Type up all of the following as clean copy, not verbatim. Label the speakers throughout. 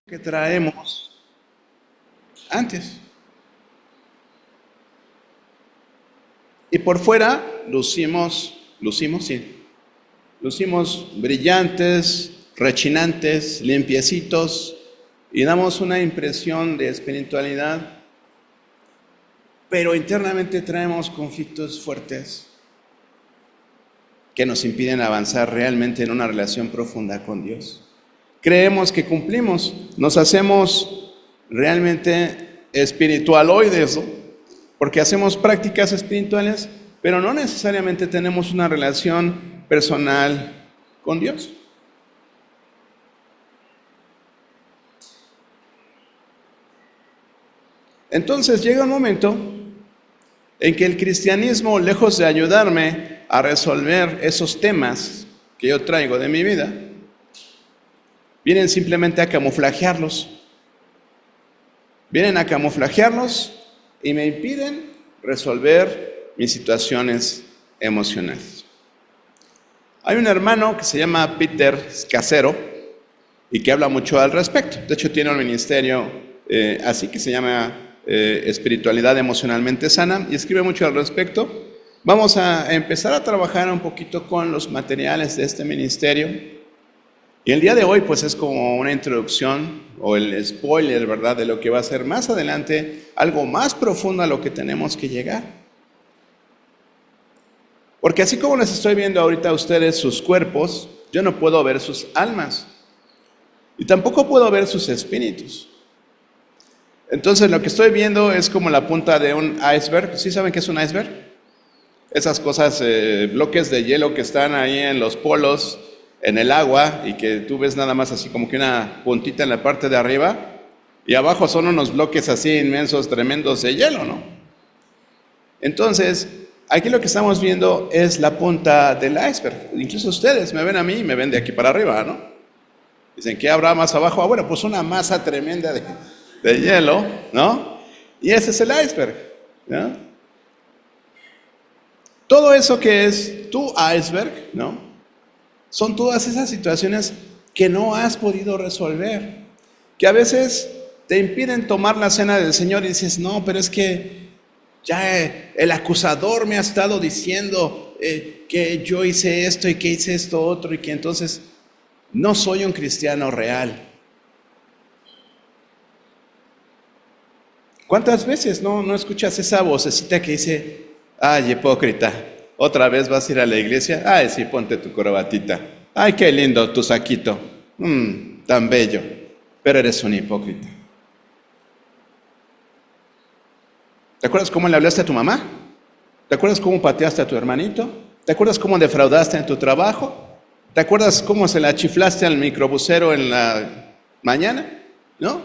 Speaker 1: Que traemos antes. Y por fuera lucimos brillantes, rechinantes, limpiecitos y damos una impresión de espiritualidad, pero internamente traemos conflictos fuertes que nos impiden avanzar realmente en una relación profunda con Dios. Creemos que cumplimos, nos hacemos realmente espiritualoides, ¿no? Porque hacemos prácticas espirituales, pero no necesariamente tenemos una relación personal con Dios. Entonces llega un momento en que el cristianismo, lejos de ayudarme a resolver esos temas que yo traigo de mi vida, vienen simplemente a camuflajearlos. Vienen a camuflajearlos y me impiden resolver mis situaciones emocionales. Hay un hermano que se llama Peter Scazzero y que habla mucho al respecto. De hecho, tiene un ministerio así que se llama Espiritualidad Emocionalmente Sana y escribe mucho al respecto. Vamos a empezar a trabajar un poquito con los materiales de este ministerio. Y el día de hoy pues es como una introducción o el spoiler, ¿verdad?, de lo que va a ser más adelante, algo más profundo a lo que tenemos que llegar. Porque así como les estoy viendo ahorita a ustedes sus cuerpos, yo no puedo ver sus almas. Y tampoco puedo ver sus espíritus. Entonces lo que estoy viendo es como la punta de un iceberg. ¿Sí saben qué es un iceberg? Esas cosas, bloques de hielo que están ahí en los polos, en el agua, y que tú ves nada más así como que una puntita en la parte de arriba, y abajo son unos bloques así inmensos, tremendos de hielo, ¿no? Entonces, aquí lo que estamos viendo es la punta del iceberg. Incluso ustedes me ven a mí y me ven de aquí para arriba, ¿no? Dicen, ¿qué habrá más abajo? Ah, bueno, pues una masa tremenda de hielo, ¿no? Y ese es el iceberg, ¿no? Todo eso que es tu iceberg, ¿no?, son todas esas situaciones que no has podido resolver, que a veces te impiden tomar la cena del Señor y dices, no, pero es que ya el acusador me ha estado diciendo que yo hice esto y que hice esto otro y que entonces no soy un cristiano real. ¿Cuántas veces no escuchas esa vocecita que dice, ay, hipócrita, otra vez vas a ir a la iglesia? Ay, sí, ponte tu corbatita. Ay, qué lindo tu saquito. Tan bello. Pero eres un hipócrita. ¿Te acuerdas cómo le hablaste a tu mamá? ¿Te acuerdas cómo pateaste a tu hermanito? ¿Te acuerdas cómo defraudaste en tu trabajo? ¿Te acuerdas cómo se la chiflaste al microbusero en la mañana? ¿No?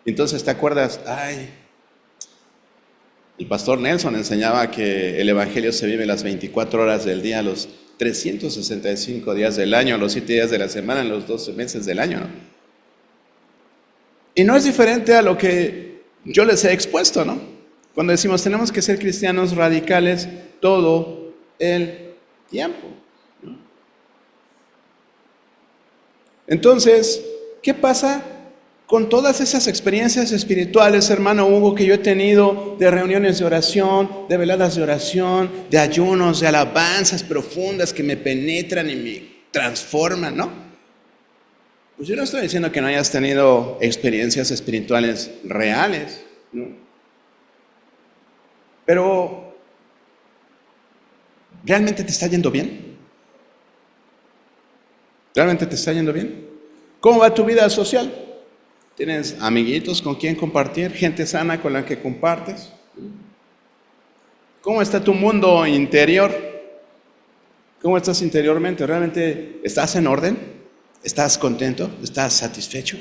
Speaker 1: Entonces te acuerdas, ay, el pastor Nelson enseñaba que el evangelio se vive las 24 horas del día, los 365 días del año, los 7 días de la semana, los 12 meses del año, ¿no? Y no es diferente a lo que yo les he expuesto, ¿no? Cuando decimos tenemos que ser cristianos radicales todo el tiempo, ¿no? Entonces, ¿qué pasa con todas esas experiencias espirituales, hermano Hugo, que yo he tenido de reuniones de oración, de veladas de oración, de ayunos, de alabanzas profundas que me penetran y me transforman, ¿no? Pues yo no estoy diciendo que no hayas tenido experiencias espirituales reales, ¿no? Pero, ¿realmente te está yendo bien? ¿Realmente te está yendo bien? ¿Cómo va tu vida social? ¿Tienes amiguitos con quien compartir? ¿Gente sana con la que compartes? ¿Cómo está tu mundo interior? ¿Cómo estás interiormente? ¿Realmente estás en orden? ¿Estás contento? ¿Estás satisfecho?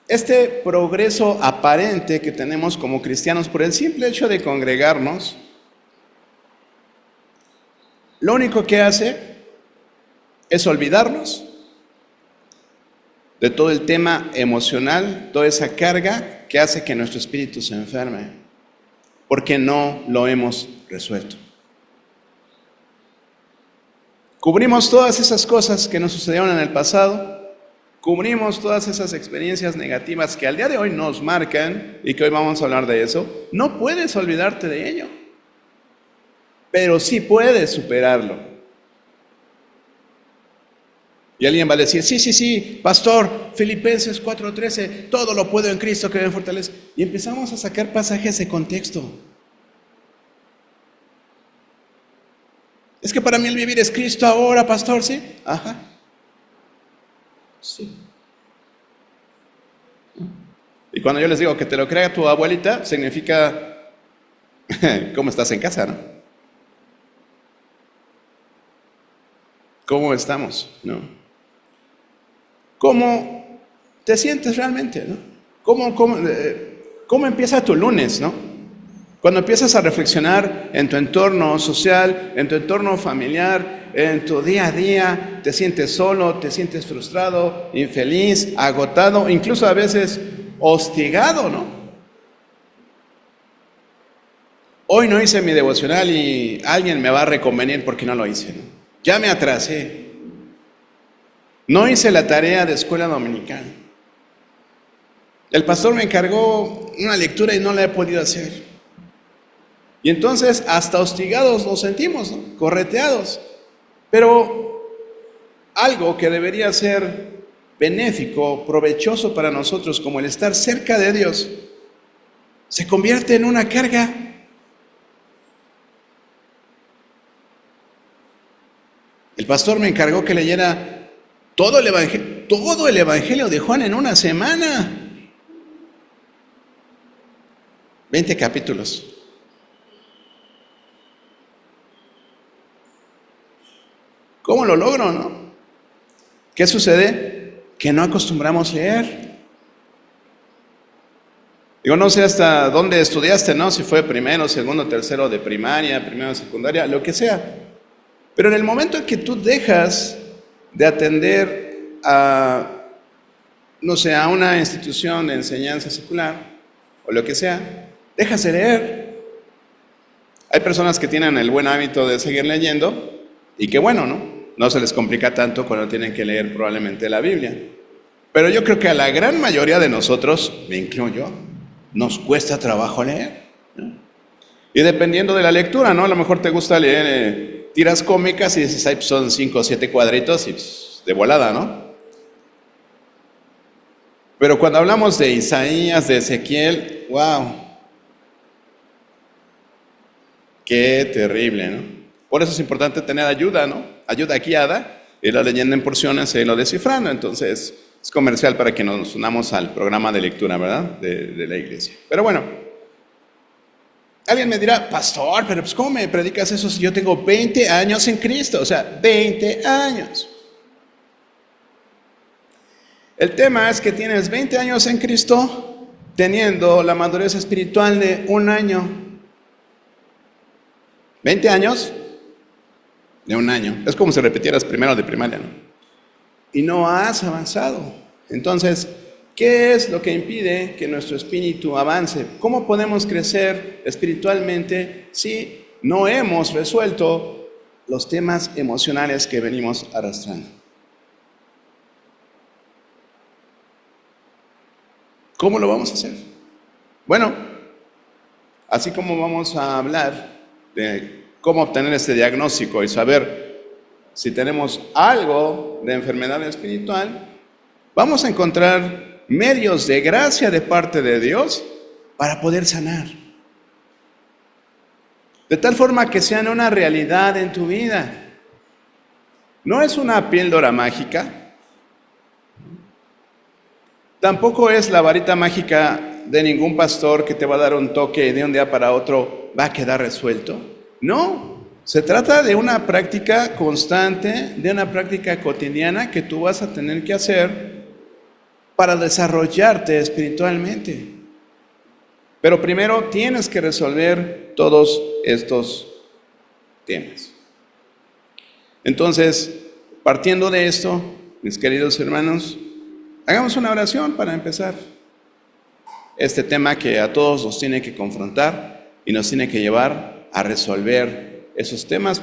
Speaker 1: Este progreso aparente que tenemos como cristianos por el simple hecho de congregarnos, lo único que hace es olvidarnos de todo el tema emocional, toda esa carga que hace que nuestro espíritu se enferme, porque no lo hemos resuelto. Cubrimos todas esas cosas que nos sucedieron en el pasado, cubrimos todas esas experiencias negativas que al día de hoy nos marcan y que hoy vamos a hablar de eso. No puedes olvidarte de ello, pero sí puedes superarlo. Y alguien va a decir, sí, pastor, Filipenses 4:13, todo lo puedo en Cristo que me fortalece. Y empezamos a sacar pasajes de contexto. Es que para mí el vivir es Cristo ahora, pastor, ¿sí? Ajá. Sí. Y cuando yo les digo que te lo crea tu abuelita, significa cómo estás en casa, ¿no? ¿Cómo estamos? ¿No? ¿Cómo te sientes realmente? ¿No? ¿Cómo empieza tu lunes? ¿No? Cuando empiezas a reflexionar en tu entorno social, en tu entorno familiar, en tu día a día, te sientes solo, te sientes frustrado, infeliz, agotado, incluso a veces hostigado, ¿no? Hoy no hice mi devocional y alguien me va a reconvenir porque no lo hice, ¿no? Ya me atrasé. No hice la tarea de escuela dominical. El pastor me encargó una lectura y no la he podido hacer. Y entonces hasta hostigados nos sentimos, ¿no? Correteados. Pero algo que debería ser benéfico, provechoso para nosotros, como el estar cerca de Dios, se convierte en una carga. El pastor me encargó que leyera todo el Evangelio de Juan en una semana. 20 capítulos. ¿Cómo lo logro, no? ¿Qué sucede? Que no acostumbramos leer. Digo, no sé hasta dónde estudiaste, ¿no? Si fue primero, segundo, tercero de primaria, primero de secundaria, lo que sea. Pero en el momento en que tú dejas de atender a, no sé, a una institución de enseñanza secular, o lo que sea, dejas de leer. Hay personas que tienen el buen hábito de seguir leyendo, y que bueno, ¿no? No se les complica tanto cuando tienen que leer probablemente la Biblia. Pero yo creo que a la gran mayoría de nosotros, me incluyo, nos cuesta trabajo leer, ¿no? Y dependiendo de la lectura, ¿no? A lo mejor te gusta leer tiras cómicas y dices, ay, pues son 5 o 7 cuadritos y pues, de volada, ¿no? Pero cuando hablamos de Isaías, de Ezequiel, wow, qué terrible, ¿no? Por eso es importante tener ayuda, ¿no? Ayuda guiada, irla leyendo en porciones y irlo descifrando. Entonces, es comercial para que nos unamos al programa de lectura, ¿verdad? De la iglesia. Pero bueno, alguien me dirá, pastor, pero pues ¿cómo me predicas eso si yo tengo 20 años en Cristo? O sea, 20 años. El tema es que tienes 20 años en Cristo teniendo la madurez espiritual de un año. 20 años de un año. Es como si repitieras primero de primaria, ¿no? Y no has avanzado. Entonces, ¿qué es lo que impide que nuestro espíritu avance? ¿Cómo podemos crecer espiritualmente si no hemos resuelto los temas emocionales que venimos arrastrando? ¿Cómo lo vamos a hacer? Bueno, así como vamos a hablar de cómo obtener este diagnóstico y saber si tenemos algo de enfermedad espiritual, vamos a encontrar medios de gracia de parte de Dios para poder sanar. De tal forma que sean una realidad en tu vida. No es una píldora mágica, tampoco es la varita mágica de ningún pastor que te va a dar un toque y de un día para otro va a quedar resuelto. No, se trata de una práctica constante, de una práctica cotidiana que tú vas a tener que hacer para desarrollarte espiritualmente. Pero primero tienes que resolver todos estos temas. Entonces, partiendo de esto, mis queridos hermanos, hagamos una oración para empezar. Este tema que a todos nos tiene que confrontar y nos tiene que llevar a resolver esos temas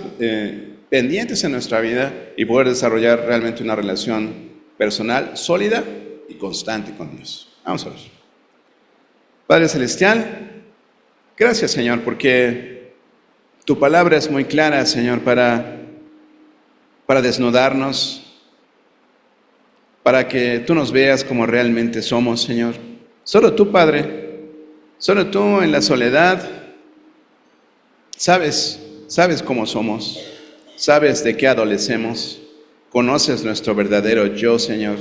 Speaker 1: pendientes en nuestra vida y poder desarrollar realmente una relación personal sólida y constante con Dios. Vamos a ver. Padre Celestial, gracias, Señor, porque tu palabra es muy clara, Señor, para desnudarnos, para que tú nos veas como realmente somos, Señor. Solo tú, Padre, solo tú en la soledad, sabes cómo somos, sabes de qué adolecemos, conoces nuestro verdadero yo, Señor,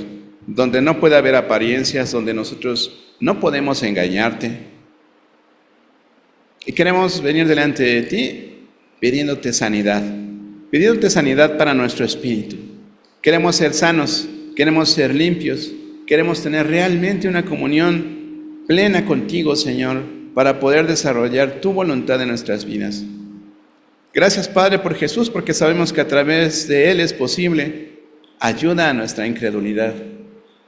Speaker 1: donde no puede haber apariencias, donde nosotros no podemos engañarte. Y queremos venir delante de ti pidiéndote sanidad para nuestro espíritu. Queremos ser sanos, queremos ser limpios, queremos tener realmente una comunión plena contigo, Señor, para poder desarrollar tu voluntad en nuestras vidas. Gracias, Padre, por Jesús, porque sabemos que a través de Él es posible ayuda a nuestra incredulidad,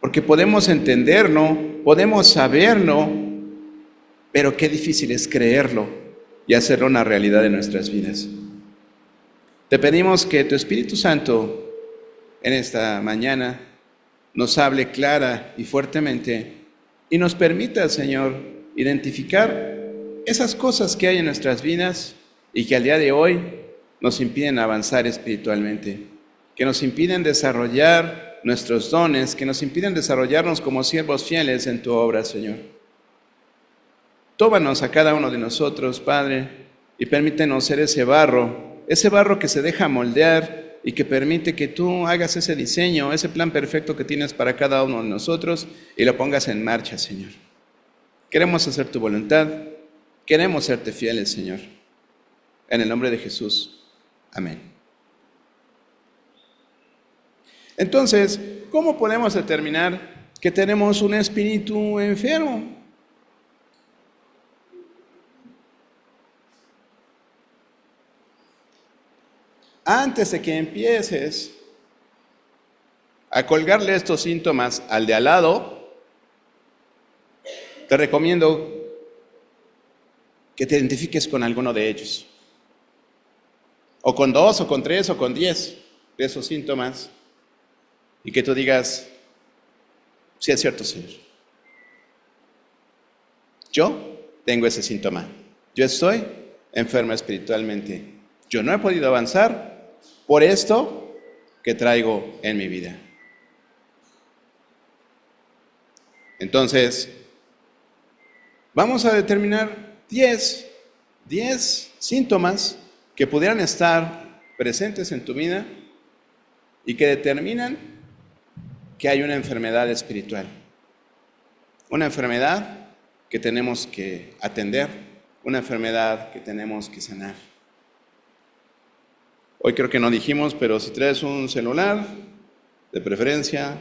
Speaker 1: porque podemos entenderlo, podemos saberlo, pero qué difícil es creerlo y hacerlo una realidad en nuestras vidas. Te pedimos que tu Espíritu Santo en esta mañana nos hable clara y fuertemente y nos permita, Señor, identificar esas cosas que hay en nuestras vidas y que al día de hoy nos impiden avanzar espiritualmente, que nos impiden desarrollar nuestros dones, que nos impiden desarrollarnos como siervos fieles en tu obra, Señor. Tómanos a cada uno de nosotros, Padre, y permítenos ser ese barro que se deja moldear y que permite que tú hagas ese diseño, ese plan perfecto que tienes para cada uno de nosotros y lo pongas en marcha, Señor. Queremos hacer tu voluntad, queremos serte fieles, Señor. En el nombre de Jesús. Amén. Entonces, ¿cómo podemos determinar que tenemos un espíritu enfermo? Antes de que empieces a colgarle estos síntomas al de al lado, te recomiendo que te identifiques con alguno de ellos. O con 2, o con 3, o con 10 de esos síntomas. Y que tú digas, sí es cierto, Señor. Yo tengo ese síntoma. Yo estoy enfermo espiritualmente. Yo no he podido avanzar por esto que traigo en mi vida. Entonces, vamos a determinar 10 síntomas que pudieran estar presentes en tu vida y que determinan que hay una enfermedad espiritual. Una enfermedad que tenemos que atender, una enfermedad que tenemos que sanar. Hoy creo que no dijimos, pero si traes un celular, de preferencia,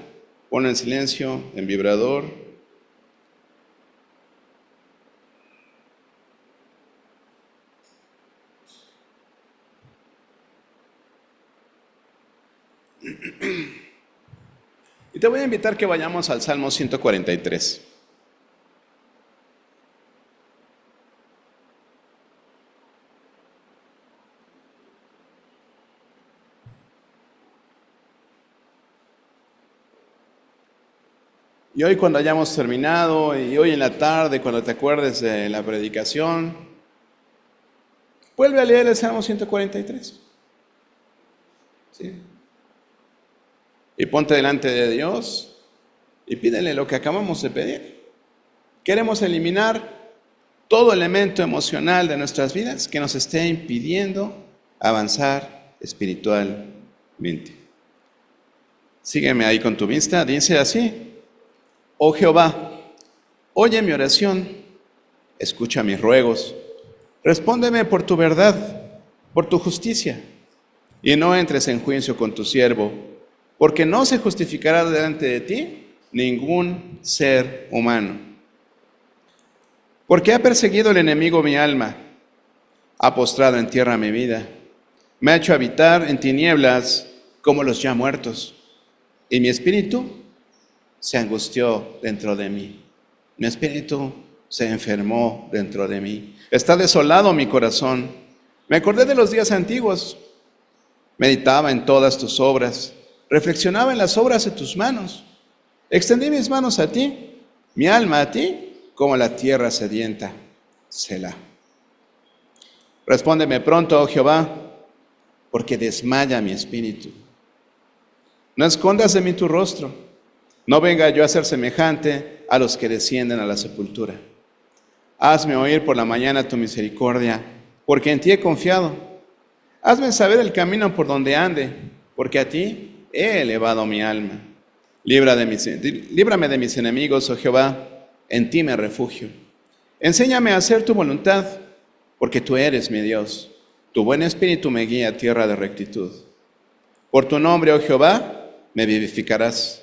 Speaker 1: ponlo en silencio, en vibrador. Y te voy a invitar que vayamos al Salmo 143. Y hoy cuando hayamos terminado, y hoy en la tarde, cuando te acuerdes de la predicación, Vuelve a leer el Salmo 143. ¿Sí? Y ponte delante de Dios y pídele lo que acabamos de pedir. Queremos eliminar todo elemento emocional de nuestras vidas que nos esté impidiendo avanzar espiritualmente. Sígueme ahí con tu vista. Dice así: Oh Jehová, oye mi oración, escucha mis ruegos, respóndeme por tu verdad, por tu justicia, y no entres en juicio con tu siervo, porque no se justificará delante de ti ningún ser humano. Porque ha perseguido el enemigo mi alma, ha postrado en tierra mi vida, me ha hecho habitar en tinieblas como los ya muertos, y mi espíritu se angustió dentro de mí. Mi espíritu se enfermó dentro de mí. Está desolado mi corazón. Me acordé de los días antiguos. Meditaba en todas tus obras. Reflexionaba en las obras de tus manos. Extendí mis manos a ti, mi alma a ti, como la tierra sedienta. Selah. Respóndeme pronto, oh Jehová, porque desmaya mi espíritu. No escondas de mí tu rostro. No venga yo a ser semejante a los que descienden a la sepultura. Hazme oír por la mañana tu misericordia, porque en ti he confiado. Hazme saber el camino por donde ande, porque a ti he elevado mi alma. Líbrame de mis enemigos, oh Jehová, en ti me refugio. Enséñame a hacer tu voluntad, porque tú eres mi Dios. Tu buen espíritu me guía a tierra de rectitud. Por tu nombre, oh Jehová, me vivificarás.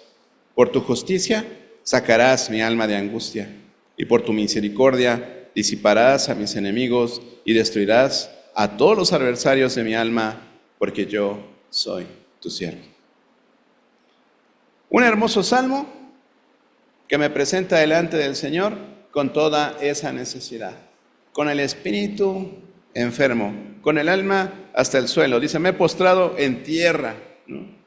Speaker 1: Por tu justicia sacarás mi alma de angustia, y por tu misericordia disiparás a mis enemigos y destruirás a todos los adversarios de mi alma, porque yo soy tu siervo. Un hermoso salmo que me presenta delante del Señor con toda esa necesidad, con el espíritu enfermo, con el alma hasta el suelo. Dice, me he postrado en tierra, ¿no?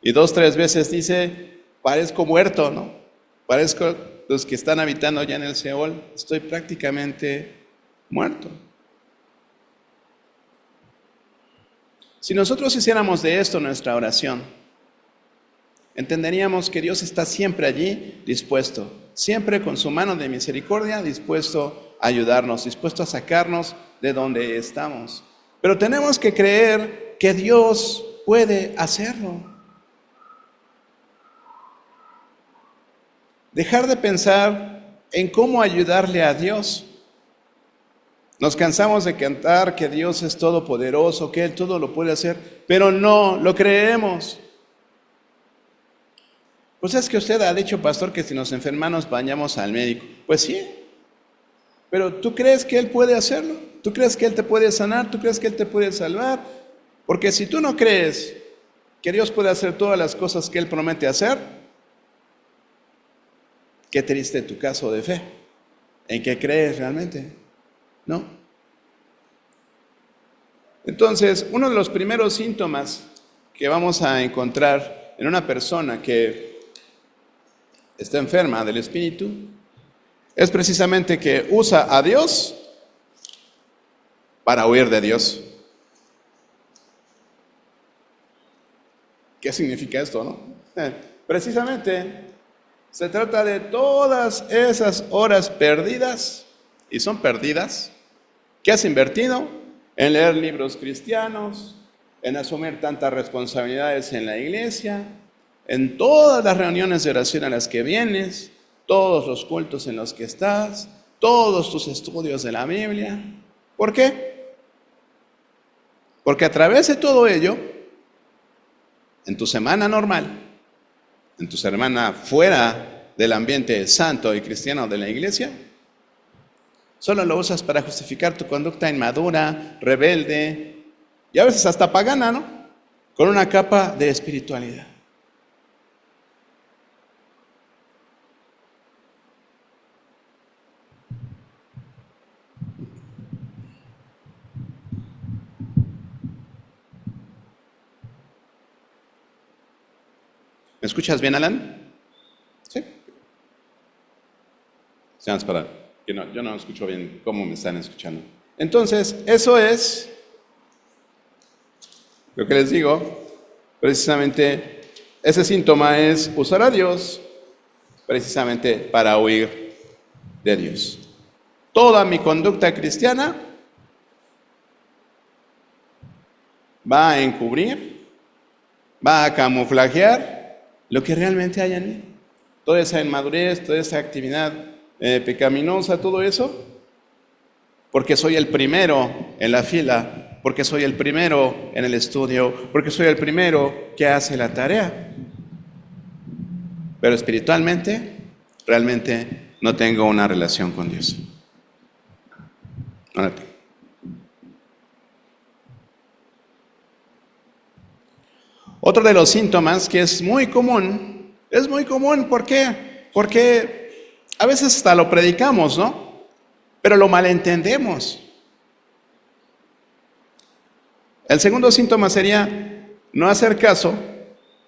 Speaker 1: Y 2, 3 veces dice, parezco muerto, ¿no? Parezco los que están habitando ya en el Seol, estoy prácticamente muerto. Si nosotros hiciéramos de esto nuestra oración, entenderíamos que Dios está siempre allí, dispuesto, siempre con su mano de misericordia, dispuesto a ayudarnos, dispuesto a sacarnos de donde estamos. Pero tenemos que creer que Dios puede hacerlo. Dejar de pensar en cómo ayudarle a Dios. Nos cansamos de cantar que Dios es todopoderoso, que Él todo lo puede hacer, pero no lo creemos. Pues es que usted ha dicho, pastor, que si nos enfermamos vayamos al médico. Pues sí, pero ¿tú crees que Él puede hacerlo? ¿Tú crees que Él te puede sanar? ¿Tú crees que Él te puede salvar? Porque si tú no crees que Dios puede hacer todas las cosas que Él promete hacer, qué triste tu caso de fe. ¿En qué crees realmente? ¿No? Entonces, uno de los primeros síntomas que vamos a encontrar en una persona que está enferma del espíritu es precisamente que usa a Dios para huir de Dios. ¿Qué significa esto, no? Precisamente se trata de todas esas horas perdidas, y son perdidas, que has invertido en leer libros cristianos, en asumir tantas responsabilidades en la iglesia, en todas las reuniones de oración a las que vienes, todos los cultos en los que estás, todos tus estudios de la Biblia. ¿Por qué? Porque a través de todo ello, en tu semana normal, en tu semana fuera del ambiente santo y cristiano de la iglesia, solo lo usas para justificar tu conducta inmadura, rebelde y a veces hasta pagana, ¿no? Con una capa de espiritualidad. ¿Me escuchas bien, Alan? Sí. Seamos para que no, yo no escucho bien cómo me están escuchando. Entonces, eso es lo que les digo, precisamente ese síntoma es usar a Dios precisamente para huir de Dios. Toda mi conducta cristiana va a encubrir, va a camuflajear lo que realmente hay en mí. Toda esa inmadurez, toda esa actividad pecaminosa, todo eso, porque soy el primero en la fila, porque soy el primero en el estudio, porque soy el primero que hace la tarea. Pero espiritualmente, realmente no tengo una relación con Dios. No la tengo. Otro de los síntomas que es muy común, ¿por qué? Porque a veces hasta lo predicamos, ¿no? Pero lo malentendemos. El segundo síntoma sería no hacer caso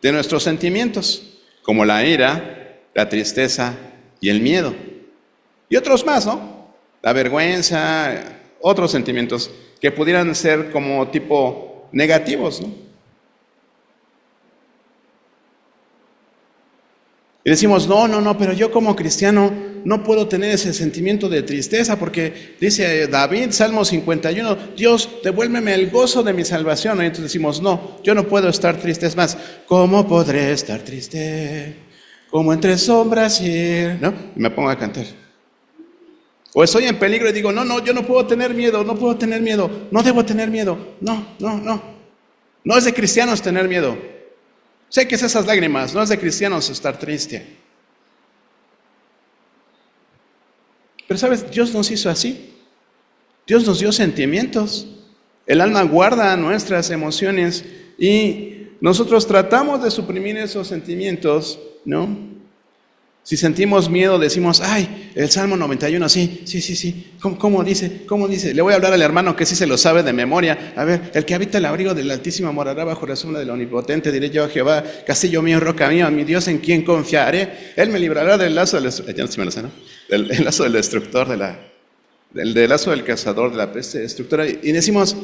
Speaker 1: de nuestros sentimientos, como la ira, la tristeza y el miedo. Y otros más, ¿no? La vergüenza, otros sentimientos que pudieran ser como tipo negativos, ¿no? Y decimos, no, pero yo como cristiano no puedo tener ese sentimiento de tristeza porque dice David, Salmo 51, Dios, devuélveme el gozo de mi salvación. Y entonces decimos, no, yo no puedo estar triste. Es más, ¿cómo podré estar triste? Como entre sombras ir, ¿no? Y me pongo a cantar. O estoy en peligro y digo, no, yo no puedo tener miedo, no debo tener miedo. No es de cristianos tener miedo. Sé que es esas lágrimas, no es de cristianos estar triste. Pero sabes, Dios nos hizo así. Dios nos dio sentimientos. El alma guarda nuestras emociones y nosotros tratamos de suprimir esos sentimientos, ¿no? Si sentimos miedo, decimos, ay, el Salmo 91, sí. ¿Cómo dice? Le voy a hablar al hermano que sí se lo sabe de memoria. A ver, el que habita el abrigo del Altísimo morará bajo la sombra del Omnipotente. Diré yo a Jehová, castillo mío, roca mía, mi Dios en quien confiaré. Él me librará del lazo del destructor. Ya no se me lo sé, ¿no? Del lazo del destructor, del lazo del cazador, de la peste destructora. Y decimos,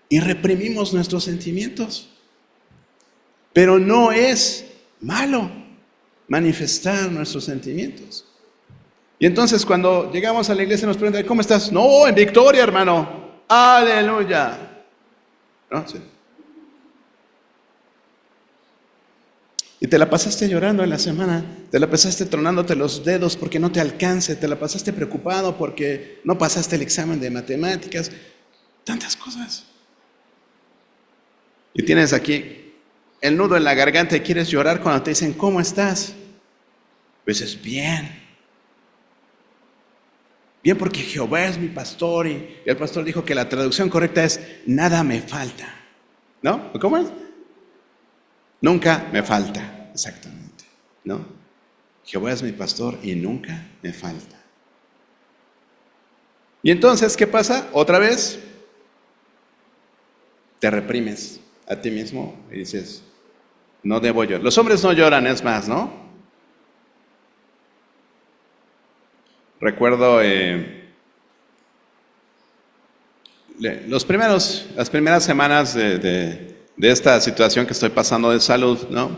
Speaker 1: y reprimimos nuestros sentimientos. Pero no es malo manifestar nuestros sentimientos. Y entonces cuando llegamos a la iglesia nos preguntan, ¿cómo estás? No, en victoria, hermano. Aleluya. ¿No? Sí. Y te la pasaste llorando en la semana, te la pasaste tronándote los dedos porque no te alcance, te la pasaste preocupado porque no pasaste el examen de matemáticas, tantas cosas. Y tienes aquí el nudo en la garganta y quieres llorar cuando te dicen, ¿cómo estás? Pues es bien. Bien porque Jehová es mi pastor y el pastor dijo que la traducción correcta es, nada me falta. ¿No? ¿Cómo es? Nunca me falta, exactamente. ¿No? Jehová es mi pastor y nunca me falta. Y entonces, ¿qué pasa? Otra vez, te reprimes a ti mismo y dices, no debo llorar. Los hombres no lloran, es más, ¿no? Recuerdo las primeras semanas de esta situación que estoy pasando de salud, ¿no?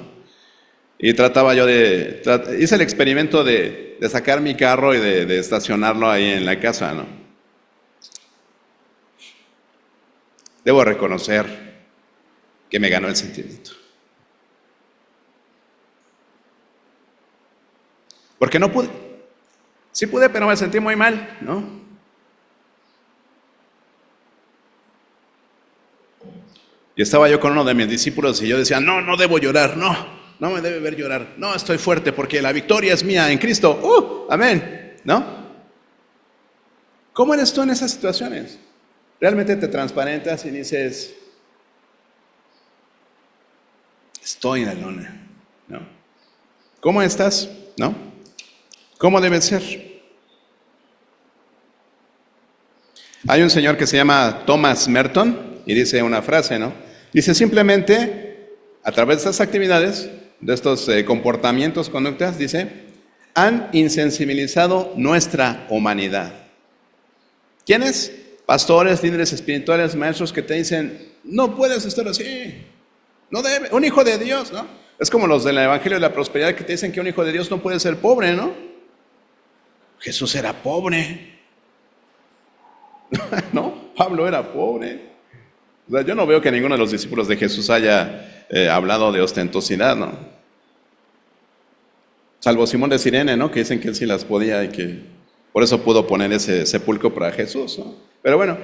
Speaker 1: Y trataba yo hice el experimento de sacar mi carro y de estacionarlo ahí en la casa, ¿no? Debo reconocer que me ganó el sentimiento. Porque no pude. Sí pude, pero me sentí muy mal, ¿no? Y estaba yo con uno de mis discípulos y yo decía, no debo llorar, no me debe ver llorar, no estoy fuerte porque la victoria es mía en Cristo, amén, ¿no? ¿Cómo eres tú en esas situaciones? ¿Realmente te transparentas y dices, estoy en la lona, ¿no? ¿Cómo estás? ¿No? ¿Cómo debe ser? Hay un señor que se llama Thomas Merton y dice una frase, ¿no? Dice simplemente, a través de estas actividades, de estos comportamientos, conductas, dice, han insensibilizado nuestra humanidad. ¿Quiénes? pastores, líderes espirituales, maestros que te dicen, no puedes estar así, no debe, un hijo de Dios, ¿no? Es como los del Evangelio de la Prosperidad que te dicen que un hijo de Dios no puede ser pobre, ¿no? Jesús era pobre, ¿no? Pablo era pobre. O sea, yo no veo que ninguno de los discípulos de Jesús haya hablado de ostentosidad, ¿no? Salvo Simón de Cirene, ¿no? Que dicen que él sí las podía y que por eso pudo poner ese sepulcro para Jesús, ¿no? Pero bueno,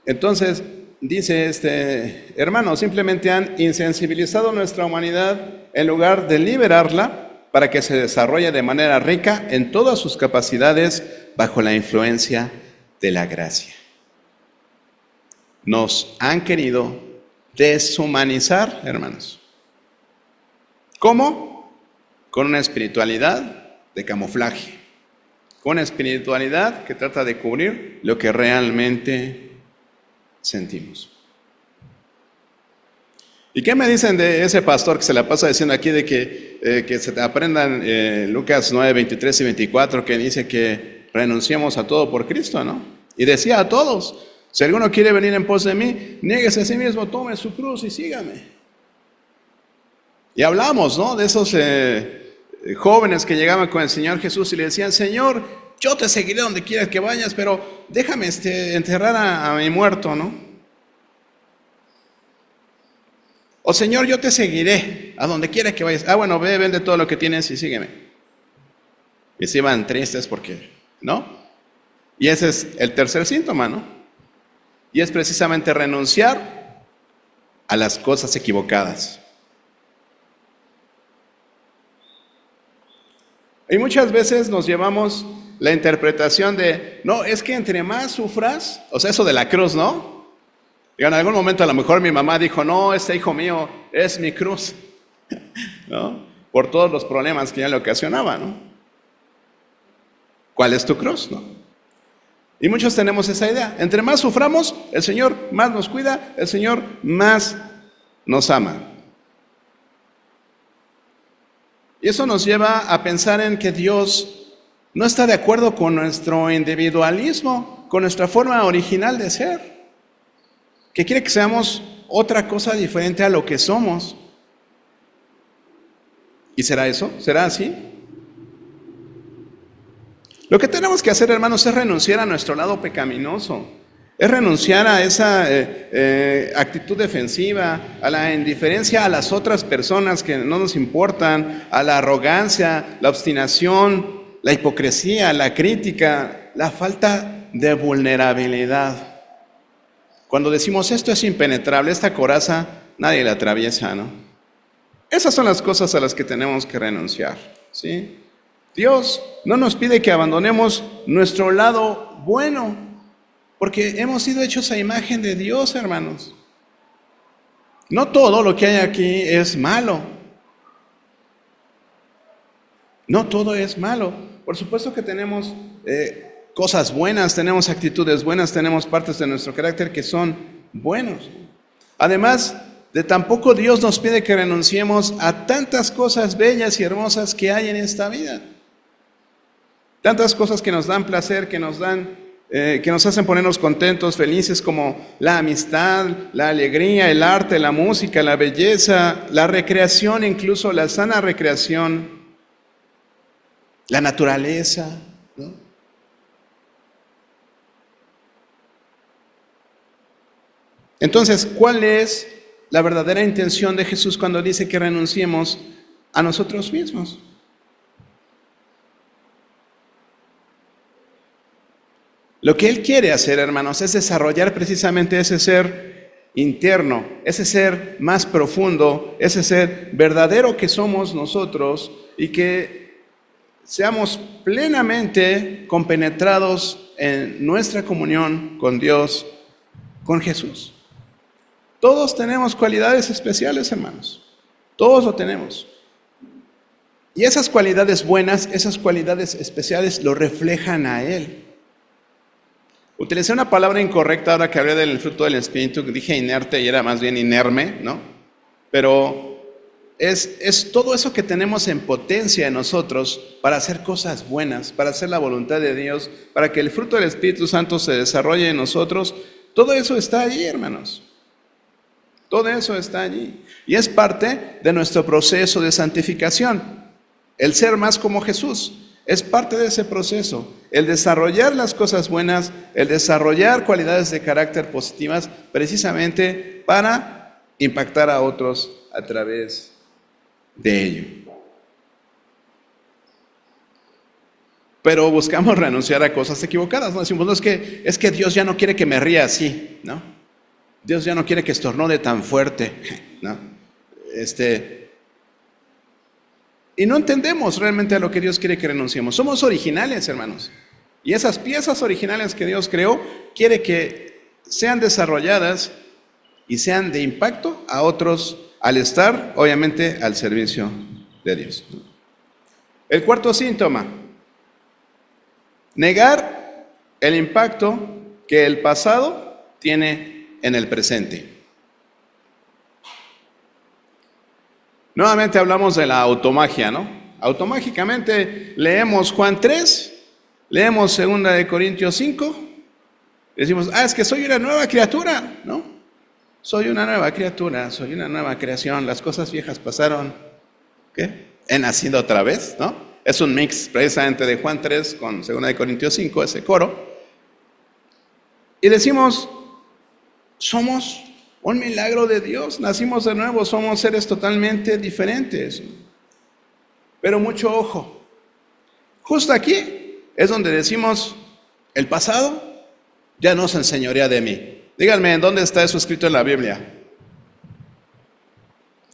Speaker 1: entonces dice hermano, simplemente han insensibilizado nuestra humanidad en lugar de liberarla para que se desarrolle de manera rica en todas sus capacidades bajo la influencia de la gracia. Nos han querido deshumanizar, hermanos. ¿Cómo? Con una espiritualidad de camuflaje, con una espiritualidad que trata de cubrir lo que realmente sentimos. ¿Y qué me dicen de ese pastor que se la pasa diciendo aquí de que se aprendan Lucas 9, 23 y 24, que dice que renunciemos a todo por Cristo, ¿no? Y decía a todos, si alguno quiere venir en pos de mí, niéguese a sí mismo, tome su cruz y sígame. Y hablamos, ¿no? De esos jóvenes que llegaban con el Señor Jesús y le decían, Señor, yo te seguiré donde quieras que vayas, pero déjame enterrar a mi muerto, ¿no? O Señor, yo te seguiré a donde quiera que vayas. Ah, bueno, ve, vende todo lo que tienes y sígueme. Y se iban tristes porque, ¿no? Y ese es el tercer síntoma, ¿no? Y es precisamente renunciar a las cosas equivocadas. Y muchas veces nos llevamos la interpretación de, no, es que entre más sufras, o sea, eso de la cruz, ¿no? Digo, en algún momento a lo mejor mi mamá dijo, no, este hijo mío es mi cruz, ¿no? Por todos los problemas que ya le ocasionaba, ¿no? ¿Cuál es tu cruz, no? Y muchos tenemos esa idea. Entre más suframos, el Señor más nos cuida, el Señor más nos ama. Y eso nos lleva a pensar en que Dios no está de acuerdo con nuestro individualismo, con nuestra forma original de ser, que quiere que seamos otra cosa diferente a lo que somos. ¿Y será eso? ¿Será así? Lo que tenemos que hacer, hermanos, es renunciar a nuestro lado pecaminoso, es renunciar a esa actitud defensiva, a la indiferencia a las otras personas que no nos importan, a la arrogancia, la obstinación, la hipocresía, la crítica, la falta de vulnerabilidad. Cuando decimos esto es impenetrable, esta coraza nadie la atraviesa, ¿no? Esas son las cosas a las que tenemos que renunciar, ¿sí? Dios no nos pide que abandonemos nuestro lado bueno, porque hemos sido hechos a imagen de Dios, hermanos. No todo lo que hay aquí es malo. No todo es malo. Por supuesto que tenemos cosas buenas, tenemos actitudes buenas, tenemos partes de nuestro carácter que son buenos. Además, de tampoco Dios nos pide que renunciemos a tantas cosas bellas y hermosas que hay en esta vida. Tantas cosas que nos dan placer, que nos hacen ponernos contentos, felices, como la amistad, la alegría, el arte, la música, la belleza, la recreación, incluso la sana recreación, la naturaleza, ¿no? Entonces, ¿cuál es la verdadera intención de Jesús cuando dice que renunciemos a nosotros mismos? Lo que Él quiere hacer, hermanos, es desarrollar precisamente ese ser interno, ese ser más profundo, ese ser verdadero que somos nosotros y que seamos plenamente compenetrados en nuestra comunión con Dios, con Jesús. Todos tenemos cualidades especiales, hermanos. Todos lo tenemos. Y esas cualidades buenas, esas cualidades especiales lo reflejan a Él. Utilicé una palabra incorrecta ahora que hablé del fruto del Espíritu, que dije inerte y era más bien inerme, ¿no? Pero es todo eso que tenemos en potencia en nosotros para hacer cosas buenas, para hacer la voluntad de Dios, para que el fruto del Espíritu Santo se desarrolle en nosotros. Todo eso está allí, hermanos. Todo eso está allí. Y es parte de nuestro proceso de santificación. El ser más como Jesús es parte de ese proceso. El desarrollar las cosas buenas, el desarrollar cualidades de carácter positivas, precisamente para impactar a otros a través de ello. Pero buscamos renunciar a cosas equivocadas, ¿no? Decimos, no, es que Dios ya no quiere que me ría así, ¿no? Dios ya no quiere que estornude tan fuerte, ¿no? Y no entendemos realmente a lo que Dios quiere que renunciemos. Somos originales, hermanos. Y esas piezas originales que Dios creó, quiere que sean desarrolladas y sean de impacto a otros al estar, obviamente, al servicio de Dios. El cuarto síntoma: negar el impacto que el pasado tiene en el presente. Nuevamente hablamos de la automagia, ¿no? Automágicamente leemos Juan 3, leemos 2 de Corintios 5, decimos, es que soy una nueva criatura, ¿no? Soy una nueva criatura, soy una nueva creación, las cosas viejas pasaron, ¿qué? He nacido otra vez, ¿no? Es un mix precisamente de Juan 3 con 2 de Corintios 5, ese coro. Y decimos, somos un milagro de Dios, nacimos de nuevo, somos seres totalmente diferentes. Pero mucho ojo, justo aquí es donde decimos, el pasado ya no se enseñorea de mí. Díganme, ¿en dónde está eso escrito en la Biblia?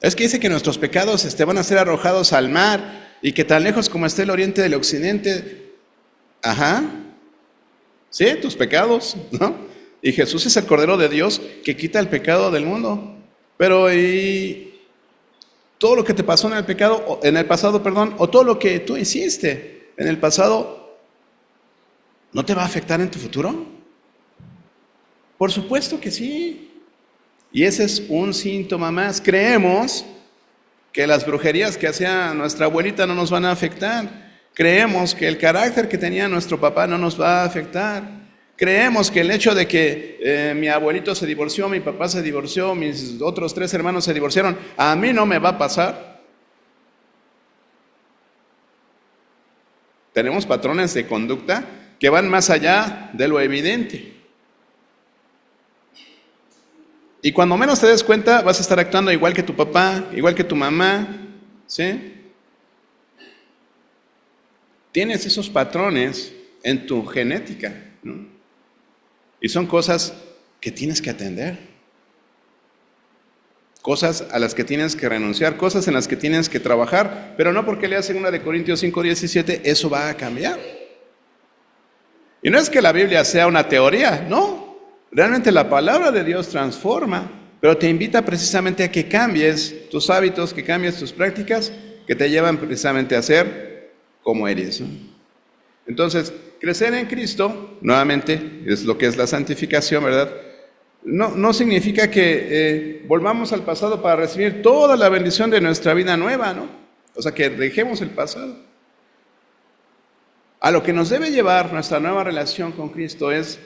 Speaker 1: Es que dice que nuestros pecados van a ser arrojados al mar y que tan lejos como esté el oriente del occidente. Ajá. Sí, tus pecados, ¿no? Y Jesús es el Cordero de Dios que quita el pecado del mundo. Pero ¿y todo lo que te pasó en el pasado, o todo lo que tú hiciste en el pasado, no te va a afectar en tu futuro? Por supuesto que sí. Y ese es un síntoma más. Creemos que las brujerías que hacía nuestra abuelita no nos van a afectar. Creemos que el carácter que tenía nuestro papá no nos va a afectar. Creemos que el hecho de que mi abuelito se divorció, mi papá se divorció, mis otros 3 hermanos se divorciaron, a mí no me va a pasar. Tenemos patrones de conducta que van más allá de lo evidente. Y cuando menos te des cuenta, vas a estar actuando igual que tu papá, igual que tu mamá, ¿sí? Tienes esos patrones en tu genética, ¿no? Y son cosas que tienes que atender, cosas a las que tienes que renunciar, cosas en las que tienes que trabajar, pero no porque leas 2 de Corintios 5:17, eso va a cambiar. Y no es que la Biblia sea una teoría, no, realmente la palabra de Dios transforma, pero te invita precisamente a que cambies tus hábitos, que cambies tus prácticas, que te llevan precisamente a ser como eres, ¿no? Entonces, crecer en Cristo, nuevamente, es lo que es la santificación, ¿verdad? No significa que volvamos al pasado para recibir toda la bendición de nuestra vida nueva, ¿no? O sea, que dejemos el pasado. A lo que nos debe llevar nuestra nueva relación con Cristo es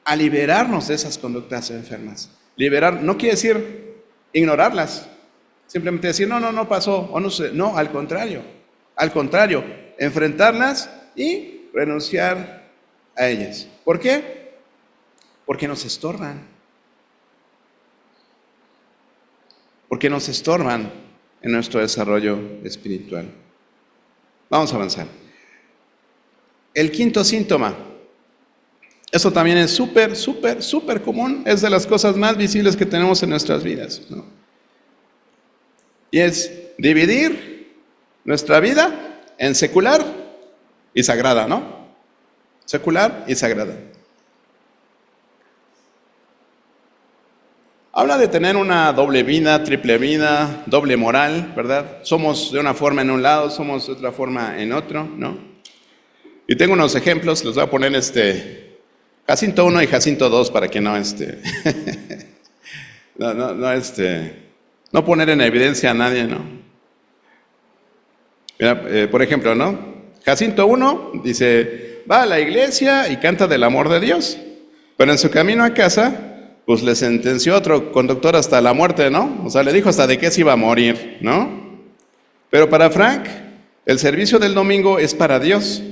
Speaker 1: a liberarnos de esas conductas enfermas. Liberar no quiere decir ignorarlas, simplemente decir, no pasó, o no sé. No, al contrario, enfrentarlas y renunciar a ellas. ¿Por qué? Porque nos estorban. Porque nos estorban en nuestro desarrollo espiritual. Vamos a avanzar. El quinto síntoma. Eso también es súper común. Es de las cosas más visibles que tenemos en nuestras vidas, ¿no? Y es dividir nuestra vida en secular y sagrada, ¿no? Secular y sagrada. Habla de tener una doble vida, triple vida, doble moral, ¿verdad? Somos de una forma en un lado, somos de otra forma en otro, ¿no? Y tengo unos ejemplos, los voy a poner Jacinto 1 y Jacinto 2 para que no No poner en evidencia a nadie, ¿no? Mira, por ejemplo, ¿no? Jacinto 1 dice, va a la iglesia y canta del amor de Dios, pero en su camino a casa, pues le sentenció a otro conductor hasta la muerte, ¿no? O sea, le dijo hasta de qué se iba a morir, ¿no? Pero para Frank, el servicio del domingo es para Dios,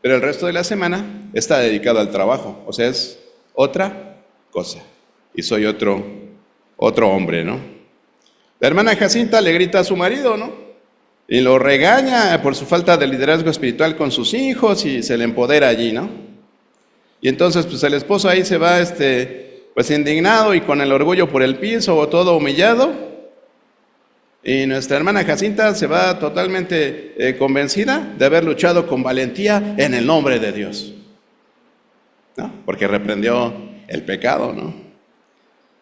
Speaker 1: pero el resto de la semana está dedicado al trabajo, o sea, es otra cosa. Y soy otro hombre, ¿no? La hermana Jacinta le grita a su marido, ¿no? Y lo regaña por su falta de liderazgo espiritual con sus hijos y se le empodera allí, ¿no? Y entonces, pues el esposo ahí se va, pues indignado y con el orgullo por el piso o todo humillado. Y nuestra hermana Jacinta se va totalmente convencida de haber luchado con valentía en el nombre de Dios, ¿no? Porque reprendió el pecado, ¿no?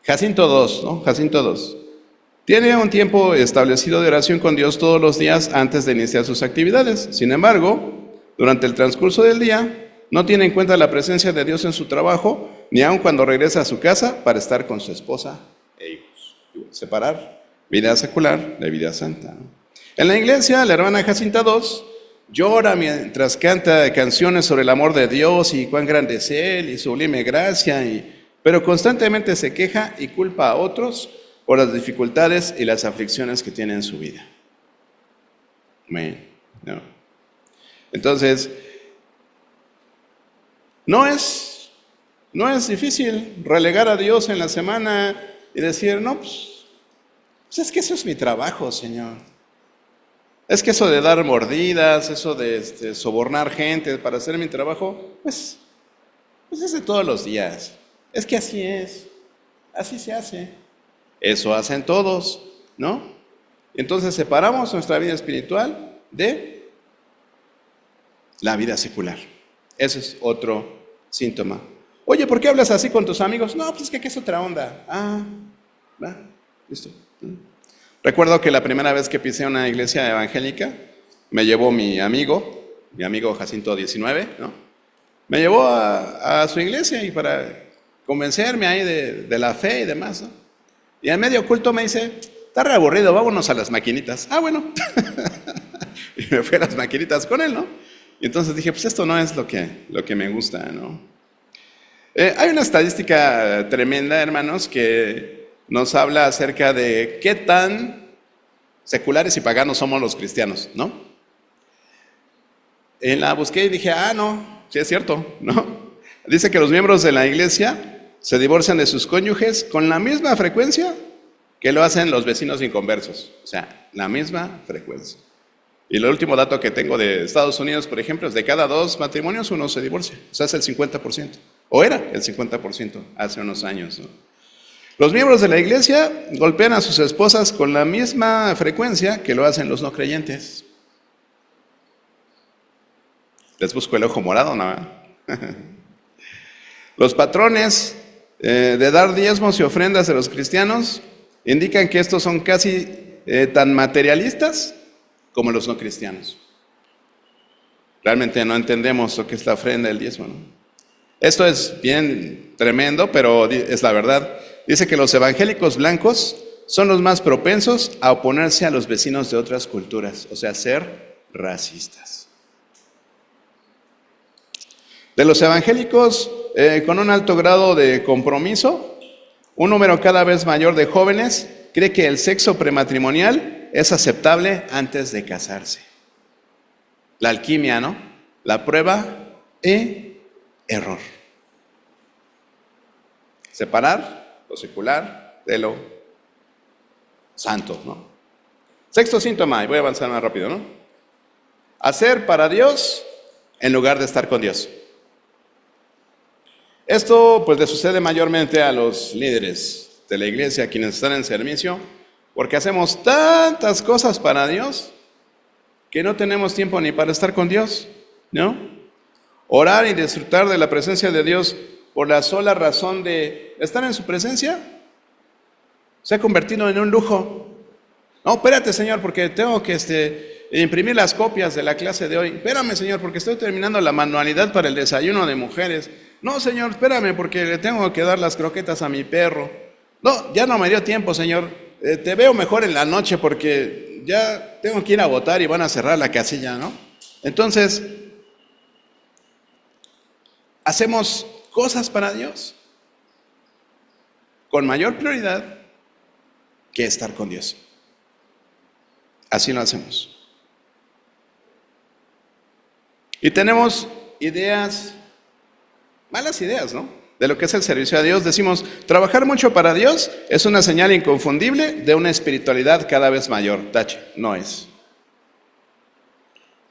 Speaker 1: Jacinto 2, ¿no? Jacinto 2. Tiene un tiempo establecido de oración con Dios todos los días antes de iniciar sus actividades. Sin embargo, durante el transcurso del día, no tiene en cuenta la presencia de Dios en su trabajo, ni aun cuando regresa a su casa para estar con su esposa e hijos. Separar vida secular de vida santa, ¿no? En la iglesia, la hermana Jacinta 2 llora mientras canta canciones sobre el amor de Dios y cuán grande es Él y sublime gracia, pero constantemente se queja y culpa a otros por las dificultades y las aflicciones que tiene en su vida. Amén. No. Entonces, no es difícil relegar a Dios en la semana y decir, no, pues es que eso es mi trabajo, Señor. Es que eso de dar mordidas, eso de sobornar gente para hacer mi trabajo, pues es de todos los días. Es que así es, así se hace. Eso hacen todos, ¿no? Entonces separamos nuestra vida espiritual de la vida secular. Ese es otro síntoma. Oye, ¿por qué hablas así con tus amigos? No, pues es que es otra onda. Va, listo. Recuerdo que la primera vez que pisé una iglesia evangélica, me llevó mi amigo Jacinto 19, ¿no? Me llevó a su iglesia y para convencerme ahí de la fe y demás, ¿no? Y en medio culto me dice, está re aburrido, vámonos a las maquinitas. Bueno. Y me fui a las maquinitas con él, ¿no? Y entonces dije, pues esto no es lo que me gusta, ¿no? Hay una estadística tremenda, hermanos, que nos habla acerca de qué tan seculares y paganos somos los cristianos, ¿no? La busqué y dije, no, sí es cierto, ¿no? Dice que los miembros de la iglesia se divorcian de sus cónyuges con la misma frecuencia que lo hacen los vecinos inconversos. O sea, la misma frecuencia. Y el último dato que tengo de Estados Unidos, por ejemplo, es de cada 2 matrimonios uno se divorcia. O sea, es el 50%. O era el 50% hace unos años, ¿no? Los miembros de la iglesia golpean a sus esposas con la misma frecuencia que lo hacen los no creyentes. Les busco el ojo morado, ¿no? Los patrones de dar diezmos y ofrendas de los cristianos indican que estos son casi tan materialistas como los no cristianos. Realmente no entendemos lo que es la ofrenda del diezmo, ¿no? Esto es bien tremendo, pero es la verdad. Dice que los evangélicos blancos son los más propensos a oponerse a los vecinos de otras culturas, o sea, ser racistas. De los evangélicos con un alto grado de compromiso, un número cada vez mayor de jóvenes cree que el sexo prematrimonial es aceptable antes de casarse. La alquimia, ¿no? La prueba y error. Separar lo secular de lo santo, ¿no? Sexto síntoma, y voy a avanzar más rápido, ¿no? Hacer para Dios en lugar de estar con Dios. Esto pues le sucede mayormente a los líderes de la iglesia, quienes están en servicio, porque hacemos tantas cosas para Dios que no tenemos tiempo ni para estar con Dios, ¿no? Orar y disfrutar de la presencia de Dios por la sola razón de estar en su presencia se ha convertido en un lujo. No, espérate, Señor, porque tengo que imprimir las copias de la clase de hoy. Espérame, Señor, porque estoy terminando la manualidad para el desayuno de mujeres. No, Señor, espérame, porque le tengo que dar las croquetas a mi perro. No, ya no me dio tiempo, Señor. te veo mejor en la noche porque ya tengo que ir a votar y van a cerrar la casilla, ¿no? Entonces, hacemos cosas para Dios con mayor prioridad que estar con Dios. Así lo hacemos. Y tenemos ideas, malas ideas, ¿no? De lo que es el servicio a Dios. Decimos, trabajar mucho para Dios es una señal inconfundible de una espiritualidad cada vez mayor. Tache, no es.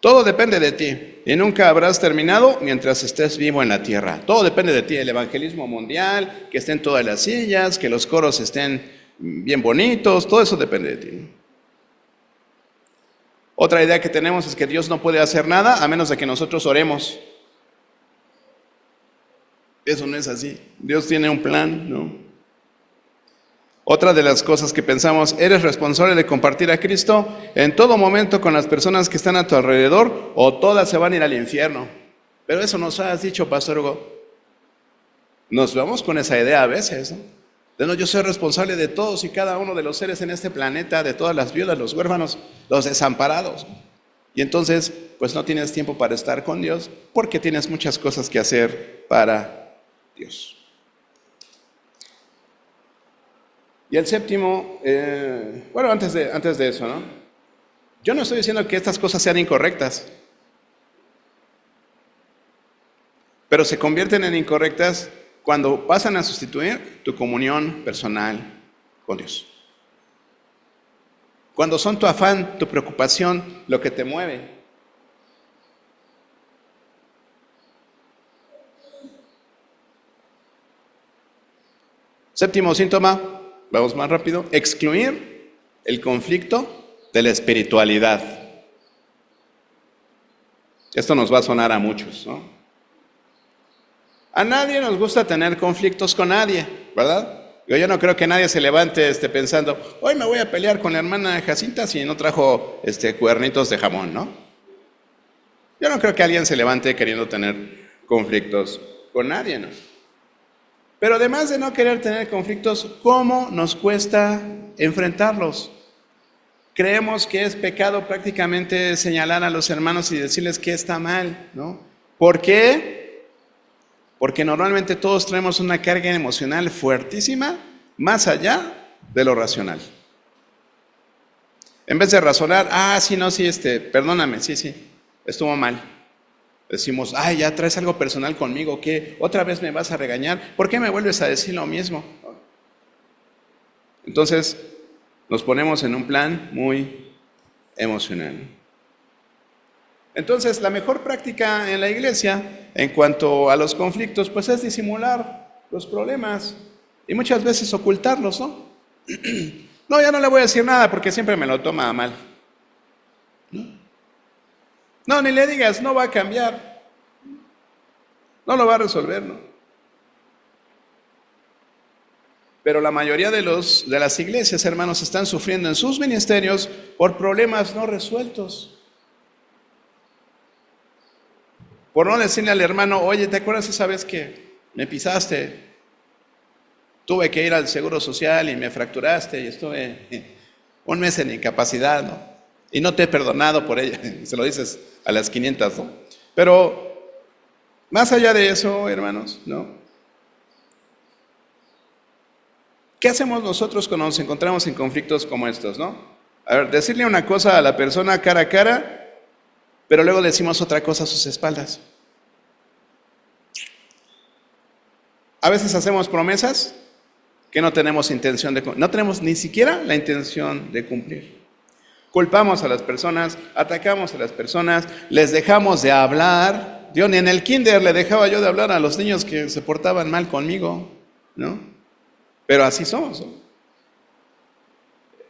Speaker 1: Todo depende de ti y nunca habrás terminado mientras estés vivo en la tierra. Todo depende de ti, el evangelismo mundial, que estén todas las sillas, que los coros estén bien bonitos, todo eso depende de ti. Otra idea que tenemos es que Dios no puede hacer nada a menos de que nosotros oremos. Eso no es así. Dios tiene un plan, ¿no? Otra de las cosas que pensamos, eres responsable de compartir a Cristo en todo momento con las personas que están a tu alrededor o todas se van a ir al infierno. Pero eso nos has dicho, Pastor Hugo. Nos vamos con esa idea a veces, ¿no? De no, yo soy responsable de todos y cada uno de los seres en este planeta, de todas las viudas, los huérfanos, los desamparados. Y entonces, pues no tienes tiempo para estar con Dios porque tienes muchas cosas que hacer para Dios. Y el séptimo, bueno, antes de eso, ¿no? Yo no estoy diciendo que estas cosas sean incorrectas, pero se convierten en incorrectas cuando pasan a sustituir tu comunión personal con Dios. Cuando son tu afán, tu preocupación, lo que te mueve. Séptimo síntoma, vamos más rápido, excluir el conflicto de la espiritualidad. Esto nos va a sonar a muchos, ¿no? A nadie nos gusta tener conflictos con nadie, ¿verdad? Yo no creo que nadie se levante pensando, hoy me voy a pelear con la hermana Jacinta si no trajo cuernitos de jamón, ¿no? Yo no creo que alguien se levante queriendo tener conflictos con nadie, ¿no? Pero además de no querer tener conflictos, ¿cómo nos cuesta enfrentarlos? Creemos que es pecado prácticamente señalar a los hermanos y decirles que está mal, ¿no? ¿Por qué? Porque normalmente todos traemos una carga emocional fuertísima, más allá de lo racional. En vez de razonar, perdóname, sí, estuvo mal. Decimos, ya traes algo personal conmigo, ¿qué? ¿Otra vez me vas a regañar? ¿Por qué me vuelves a decir lo mismo? Entonces, nos ponemos en un plan muy emocional. Entonces, la mejor práctica en la iglesia, en cuanto a los conflictos, pues es disimular los problemas y muchas veces ocultarlos, ¿no? No, ya no le voy a decir nada porque siempre me lo toma a mal. No, ni le digas, no va a cambiar. No lo va a resolver, ¿no? Pero la mayoría de las iglesias, hermanos, están sufriendo en sus ministerios por problemas no resueltos. Por no decirle al hermano, oye, ¿te acuerdas esa vez que me pisaste? Tuve que ir al Seguro Social y me fracturaste y estuve un mes en incapacidad, ¿no? Y no te he perdonado por ella. Se lo dices a las 500, ¿no? Pero más allá de eso, hermanos, ¿no? ¿Qué hacemos nosotros cuando nos encontramos en conflictos como estos, no? A ver, decirle una cosa a la persona cara a cara, pero luego decimos otra cosa a sus espaldas. A veces hacemos promesas que no tenemos intención de cumplir. No tenemos ni siquiera la intención de cumplir. Culpamos a las personas, atacamos a las personas, les dejamos de hablar. Yo ni en el kinder le dejaba yo de hablar a los niños que se portaban mal conmigo, ¿no? Pero así somos, ¿no?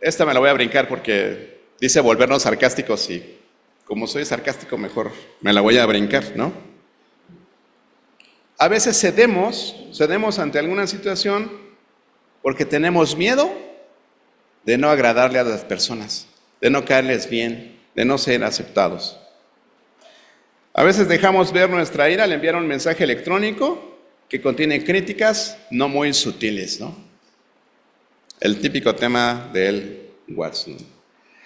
Speaker 1: Esta me la voy a brincar porque dice volvernos sarcásticos y como soy sarcástico, mejor me la voy a brincar, ¿no? A veces cedemos ante alguna situación porque tenemos miedo de no agradarle a las personas, de no caerles bien, de no ser aceptados. A veces dejamos ver nuestra ira al enviar un mensaje electrónico que contiene críticas no muy sutiles, ¿no? El típico tema del Watson.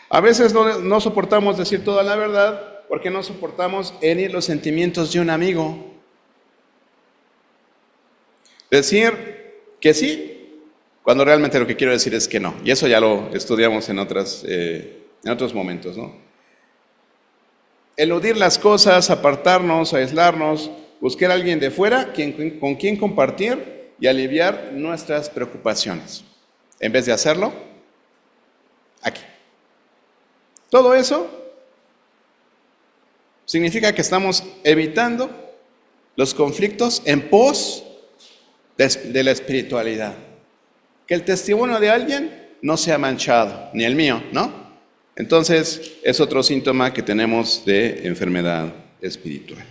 Speaker 1: A veces no soportamos decir toda la verdad porque no soportamos herir los sentimientos de un amigo. Decir que sí, cuando realmente lo que quiero decir es que no. Y eso ya lo estudiamos en otros momentos, ¿no? Eludir las cosas, apartarnos, aislarnos, buscar a alguien de fuera con quien compartir y aliviar nuestras preocupaciones. En vez de hacerlo, aquí. Todo eso significa que estamos evitando los conflictos en pos de la espiritualidad. Que el testimonio de alguien no sea manchado, ni el mío, ¿no? Entonces, es otro síntoma que tenemos de enfermedad espiritual.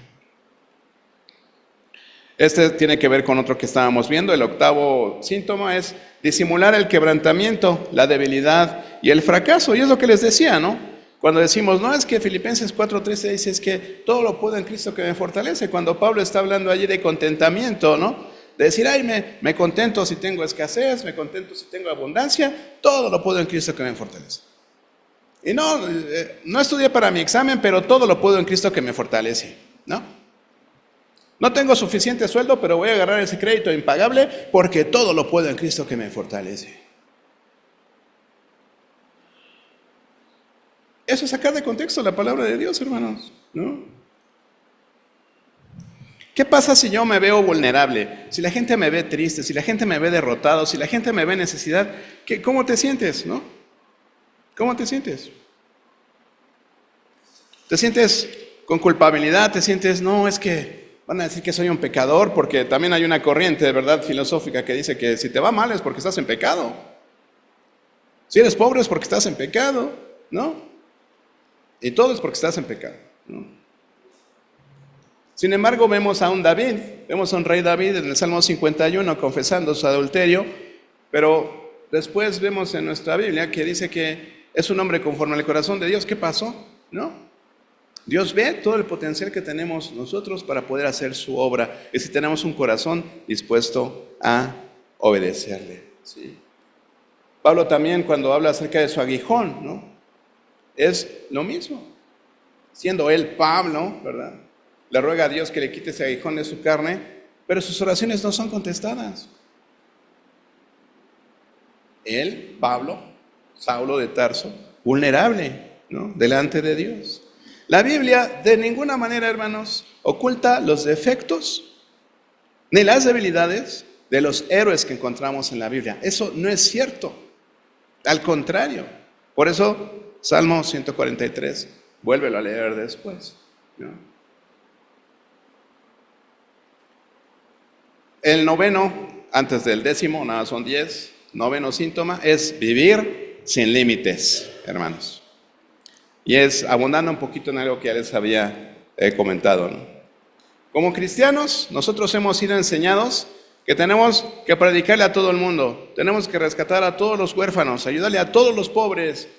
Speaker 1: Este tiene que ver con otro que estábamos viendo. El octavo síntoma es disimular el quebrantamiento, la debilidad y el fracaso. Y es lo que les decía, ¿no? Cuando decimos, no, es que Filipenses 4:13 dice, es que todo lo puedo en Cristo que me fortalece. Cuando Pablo está hablando allí de contentamiento, ¿no? De decir, ay, me contento si tengo escasez, me contento si tengo abundancia, todo lo puedo en Cristo que me fortalece. Y no estudié para mi examen, pero todo lo puedo en Cristo que me fortalece, ¿no? No tengo suficiente sueldo, pero voy a agarrar ese crédito impagable porque todo lo puedo en Cristo que me fortalece. Eso es sacar de contexto la palabra de Dios, hermanos, ¿no? ¿Qué pasa si yo me veo vulnerable? Si la gente me ve triste, si la gente me ve derrotado, si la gente me ve en necesidad, ¿cómo te sientes, no? ¿Cómo te sientes? ¿Te sientes con culpabilidad? ¿Te sientes, no, es que van a decir que soy un pecador? Porque también hay una corriente de verdad filosófica que dice que si te va mal es porque estás en pecado. Si eres pobre es porque estás en pecado, ¿no? Y todo es porque estás en pecado, ¿no? Sin embargo, vemos a un rey David en el Salmo 51 confesando su adulterio, pero después vemos en nuestra Biblia que dice que es un hombre conforme al corazón de Dios. ¿Qué pasó? ¿No? Dios ve todo el potencial que tenemos nosotros para poder hacer su obra, y si tenemos un corazón dispuesto a obedecerle, ¿sí? Pablo también, cuando habla acerca de su aguijón, ¿no? Es lo mismo. Siendo él Pablo, ¿verdad? Le ruega a Dios que le quite ese aguijón de su carne, pero sus oraciones no son contestadas. Él, Pablo, Saulo de Tarso, vulnerable, ¿no? Delante de Dios. La Biblia de ninguna manera, hermanos, oculta los defectos ni las debilidades de los héroes que encontramos en la Biblia. Eso no es cierto. Al contrario. Por eso, Salmo 143, vuélvelo a leer después, ¿no? El noveno, antes del décimo, nada son 10, noveno síntoma es vivir sin límites, hermanos. Y es abundando un poquito en algo que ya les había comentado, ¿no? Como cristianos, nosotros hemos sido enseñados que tenemos que predicarle a todo el mundo, tenemos que rescatar a todos los huérfanos, ayudarle a todos los pobres,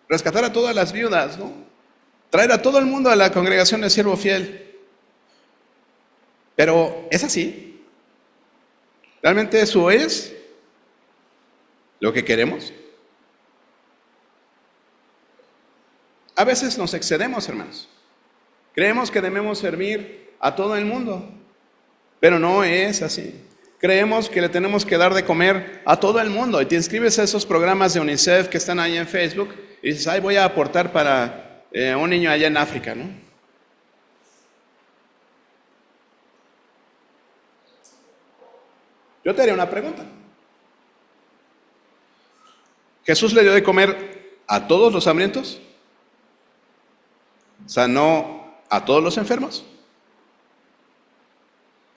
Speaker 1: rescatar a todas las viudas, ¿no? Traer a todo el mundo a la congregación de siervo fiel. Pero, ¿es así? ¿Realmente eso es lo que queremos? A veces nos excedemos, hermanos. Creemos que debemos servir a todo el mundo, pero no es así. Creemos que le tenemos que dar de comer a todo el mundo y te inscribes a esos programas de UNICEF que están ahí en Facebook y dices, ay, voy a aportar para un niño allá en África, ¿no? Yo te haría una pregunta. ¿Jesús le dio de comer a todos los hambrientos? ¿Sanó a todos los enfermos?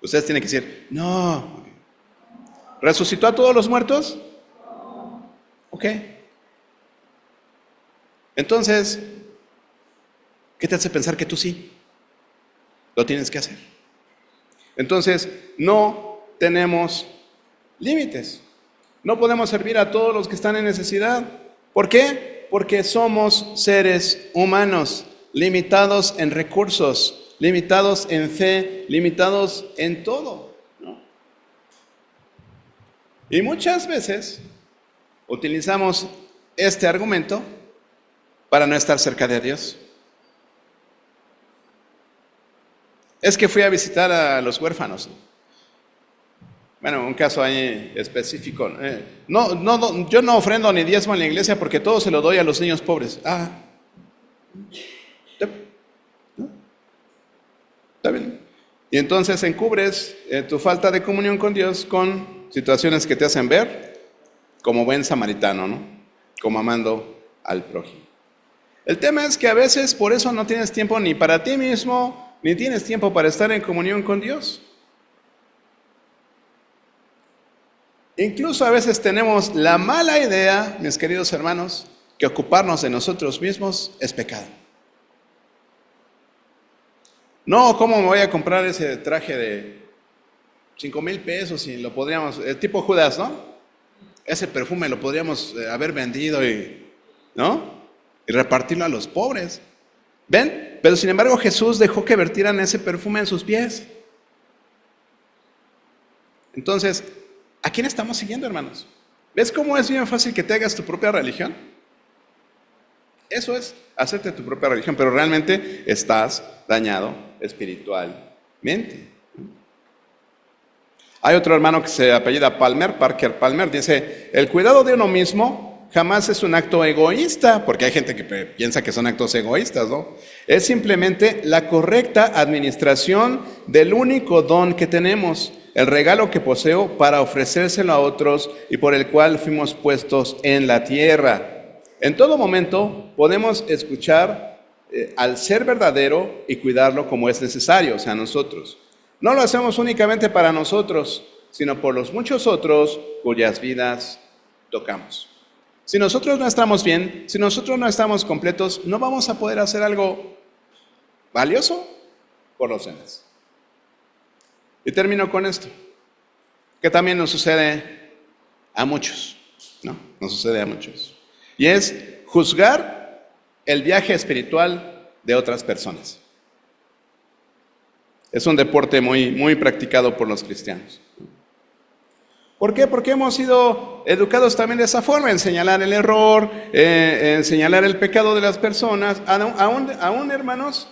Speaker 1: Ustedes tienen que decir, no. ¿Resucitó a todos los muertos? Ok. Entonces, ¿qué te hace pensar que tú sí? Lo tienes que hacer. Entonces, no tenemos límites. No podemos servir a todos los que están en necesidad. ¿Por qué? Porque somos seres humanos, limitados en recursos, limitados en fe, limitados en todo, ¿no? Y muchas veces utilizamos este argumento para no estar cerca de Dios. Es que fui a visitar a los huérfanos. Bueno, un caso ahí específico. Yo no ofrendo ni diezmo en la iglesia porque todo se lo doy a los niños pobres. Está bien. Y entonces encubres tu falta de comunión con Dios con situaciones que te hacen ver como buen samaritano, ¿no? Como amando al prójimo. El tema es que a veces por eso no tienes tiempo ni para ti mismo, ni tienes tiempo para estar en comunión con Dios. Incluso a veces tenemos la mala idea, mis queridos hermanos, que ocuparnos de nosotros mismos es pecado. No, ¿cómo me voy a comprar ese traje de 5,000 pesos y lo podríamos, tipo Judas, ¿no? Ese perfume lo podríamos haber vendido ¿no? Y repartirlo a los pobres. ¿Ven? Pero sin embargo Jesús dejó que vertieran ese perfume en sus pies. Entonces, ¿a quién estamos siguiendo, hermanos? ¿Ves cómo es bien fácil que te hagas tu propia religión? Eso es hacerte tu propia religión, pero realmente estás dañado espiritualmente. Hay otro hermano que se apellida Palmer, Parker Palmer, dice, el cuidado de uno mismo jamás es un acto egoísta, porque hay gente que piensa que son actos egoístas, ¿no? Es simplemente la correcta administración del único don que tenemos, el regalo que poseo para ofrecérselo a otros y por el cual fuimos puestos en la tierra. En todo momento podemos escuchar al ser verdadero y cuidarlo como es necesario, o sea, nosotros. No lo hacemos únicamente para nosotros, sino por los muchos otros cuyas vidas tocamos. Si nosotros no estamos bien, si nosotros no estamos completos, no vamos a poder hacer algo valioso por los demás. Y termino con esto, que también nos sucede a muchos, ¿no? Nos sucede a muchos. Y es juzgar el viaje espiritual de otras personas. Es un deporte muy practicado por los cristianos. ¿Por qué? Porque hemos sido educados también de esa forma, en señalar el error, en señalar el pecado de las personas, aún hermanos,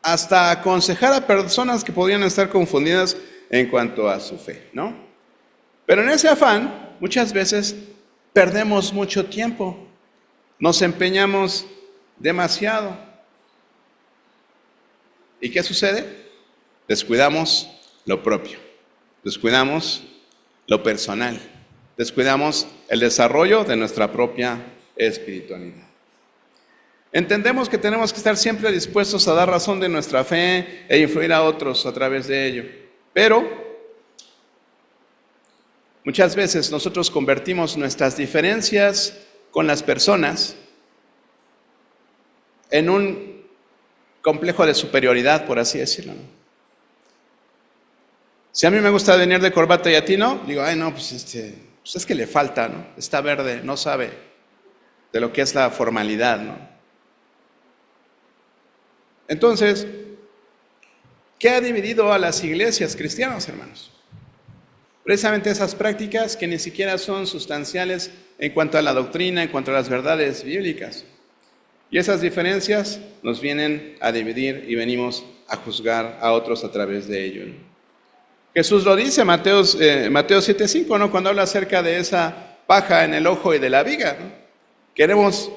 Speaker 1: hasta aconsejar a personas que podrían estar confundidas en cuanto a su fe, ¿no? Pero en ese afán, muchas veces perdemos mucho tiempo, nos empeñamos demasiado. ¿Y qué sucede? Descuidamos lo propio, descuidamos lo personal, descuidamos el desarrollo de nuestra propia espiritualidad. Entendemos que tenemos que estar siempre dispuestos a dar razón de nuestra fe e influir a otros a través de ello, pero muchas veces nosotros convertimos nuestras diferencias con las personas en un complejo de superioridad, por así decirlo, ¿no? Si a mí me gusta venir de corbata y a ti no, digo, ay no, pues es que le falta, ¿no? Está verde, no sabe de lo que es la formalidad, ¿no? Entonces, ¿qué ha dividido a las iglesias cristianas, hermanos? Precisamente esas prácticas que ni siquiera son sustanciales en cuanto a la doctrina, en cuanto a las verdades bíblicas. Y esas diferencias nos vienen a dividir y venimos a juzgar a otros a través de ello, ¿no? Jesús lo dice, Mateo 7:5, ¿no? Cuando habla acerca de esa paja en el ojo y de la viga, ¿no? Queremos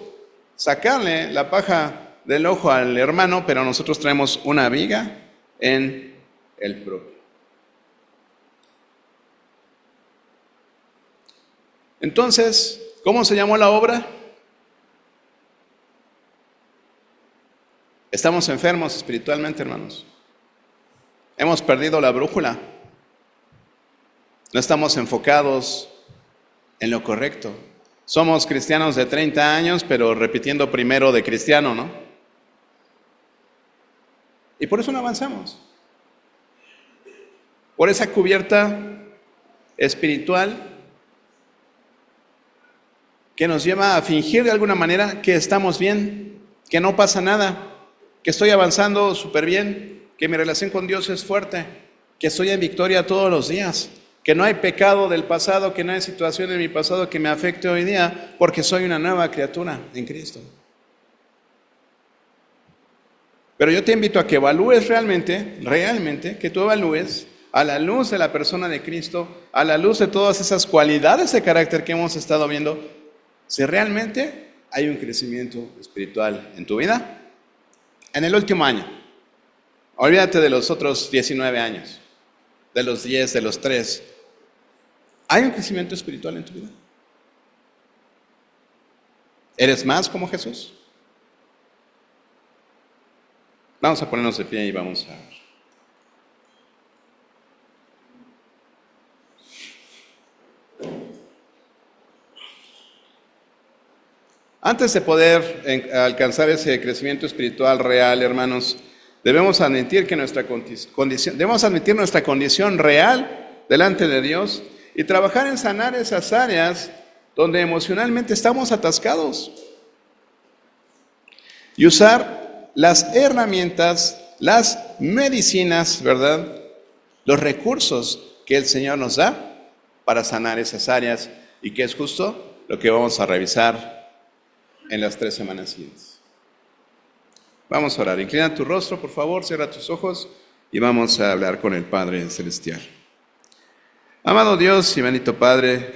Speaker 1: sacarle la paja del ojo al hermano, pero nosotros traemos una viga en el propio. Entonces, ¿cómo se llamó la obra? Estamos enfermos espiritualmente, hermanos. Hemos perdido la brújula. No estamos enfocados en lo correcto. Somos cristianos de 30 años, pero repitiendo primero de cristiano, ¿no? Y por eso no avanzamos. Por esa cubierta espiritual que nos lleva a fingir de alguna manera que estamos bien, que no pasa nada, que estoy avanzando súper bien, que mi relación con Dios es fuerte, que estoy en victoria todos los días, que no hay pecado del pasado, que no hay situación en mi pasado que me afecte hoy día, porque soy una nueva criatura en Cristo. Pero yo te invito a que evalúes realmente, que tú evalúes a la luz de la persona de Cristo, a la luz de todas esas cualidades de carácter que hemos estado viendo, si realmente hay un crecimiento espiritual en tu vida en el último año. Olvídate de los otros 19 años, de los 10, de los 3. ¿Hay un crecimiento espiritual en tu vida? ¿Eres más como Jesús? Vamos a ponernos de pie y vamos a ver. Antes de poder alcanzar ese crecimiento espiritual real, hermanos, debemos admitir nuestra condición real delante de Dios y trabajar en sanar esas áreas donde emocionalmente estamos atascados. Y usar las herramientas, las medicinas, ¿verdad? Los recursos que el Señor nos da para sanar esas áreas y que es justo lo que vamos a revisar en las 3 semanas siguientes. Vamos a orar. Inclina tu rostro, por favor, cierra tus ojos y vamos a hablar con el Padre Celestial. Amado Dios y bendito Padre,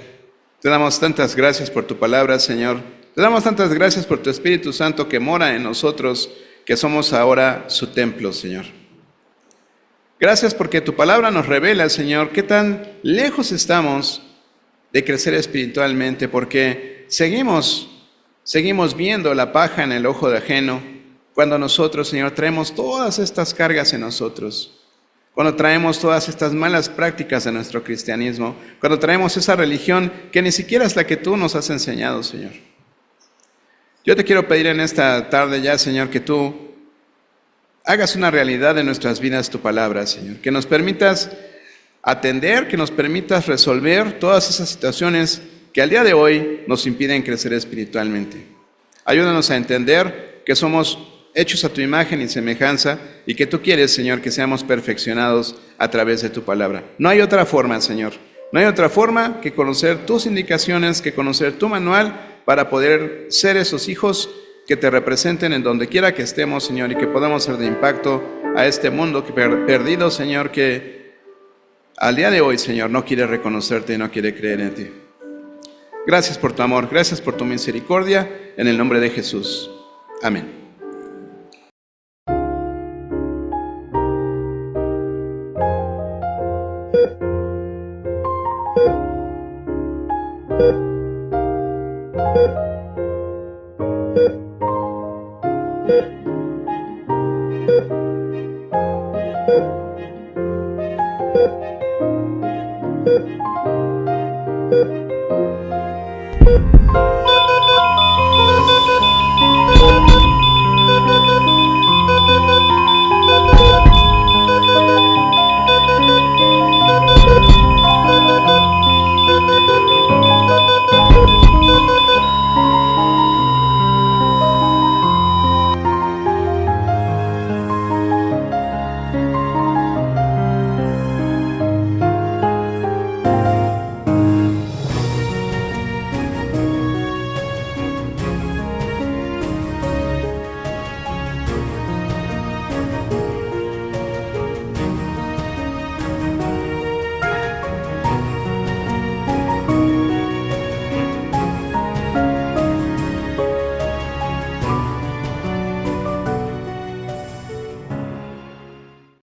Speaker 1: te damos tantas gracias por tu palabra, Señor. Te damos tantas gracias por tu Espíritu Santo que mora en nosotros, que somos ahora su templo, Señor. Gracias porque tu palabra nos revela, Señor, qué tan lejos estamos de crecer espiritualmente, porque seguimos viendo la paja en el ojo de ajeno, cuando nosotros, Señor, traemos todas estas cargas en nosotros, cuando traemos todas estas malas prácticas de nuestro cristianismo, cuando traemos esa religión que ni siquiera es la que tú nos has enseñado, Señor. Yo te quiero pedir en esta tarde ya, Señor, que tú hagas una realidad en nuestras vidas tu palabra, Señor, que nos permitas atender, que nos permitas resolver todas esas situaciones que al día de hoy nos impiden crecer espiritualmente. Ayúdanos a entender que somos hechos a tu imagen y semejanza y que tú quieres, Señor, que seamos perfeccionados a través de tu palabra. No hay otra forma, Señor. No hay otra forma que conocer tus indicaciones, que conocer tu manual para poder ser esos hijos que te representen en donde quiera que estemos, Señor, y que podamos ser de impacto a este mundo que perdido, Señor, que al día de hoy, Señor, no quiere reconocerte y no quiere creer en ti. Gracias por tu amor, gracias por tu misericordia, en el nombre de Jesús. Amén.